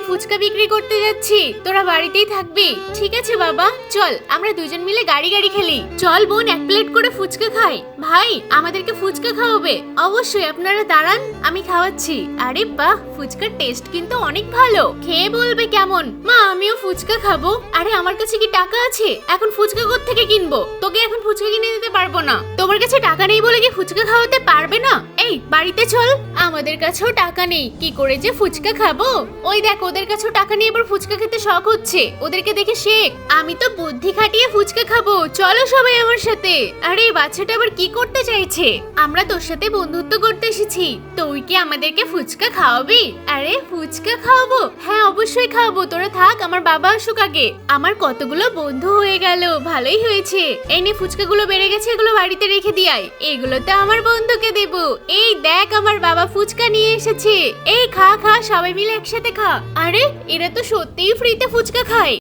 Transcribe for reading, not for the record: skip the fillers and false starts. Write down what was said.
ফুচকা বিক্রি করতে যাচ্ছি, তোরা বাড়িতেই থাকবি। ঠিক আছে বাবা, চল আমরা দুজন মিলে গাড়ি গাড়ি খেলি। চল বোন, এক প্লেট করে ফুচকা খাই। ভাই, আমাদেরকে ফুচকা খাওয়াবে? অবশ্যই, আপনারা দাঁড়ান, আমি খাওয়াচ্ছি। আরে বাহ, ফুচকার টেস্ট কিন্তু অনেক ভালো, খেয়ে বলবে কেমন। মা, আমিও ফুচকা খাবো। আরে আমার কাছে কি টাকা আছে? এখন ফুচকা কোত্থেকে কিনবো? তোকে এখন ফুচকা কিনে দিতে পারবো না। তোমার কাছে টাকা নেই বলে কি ফুচকা খাওয়াতে পারবে না? এই বাড়িতে চল। আমাদের কাছেও টাকা নেই, কি করে যে ফুচকা খাবো। ওই দেখ, ওদের কাছেও টাকা নিয়ে এবার ফুচকা খেতে শখ হচ্ছে, ওদেরকে দেখে শেখ। আমি তো বুদ্ধি খাটিয়ে ফুচকা খাবো, চলো সবাই আমার সাথে। আরে এই বাচ্চাটা আবার কি করতে চাইছে? আমরা তোর সাথে বন্ধুত্ব করতে এসেছি, তুই কি আমাদেরকে ফুচকা খাওয়াবি? আরে ফুচকা খাওয়াবো? হ্যাঁ অবশ্যই খাওয়াবো, তোরা থাক, আমার বাবা আসুক আগে। আমার কতগুলো বন্ধু হয়ে গেল, ভালোই হয়েছে। এই নে ফুচকাগুলো বেড়ে গেছে, এগুলো বাড়িতে রেখে দিয়াই, এগুলো তো আমার বন্ধুকে দেব। এই দেখ, আমার বাবা ফুচকা নিয়ে এসেছে। এই খা খা, সবাই মিলে একসাথে খা। আরে এরা তো সত্যিই ফ্রিতে ফুচকা খায়।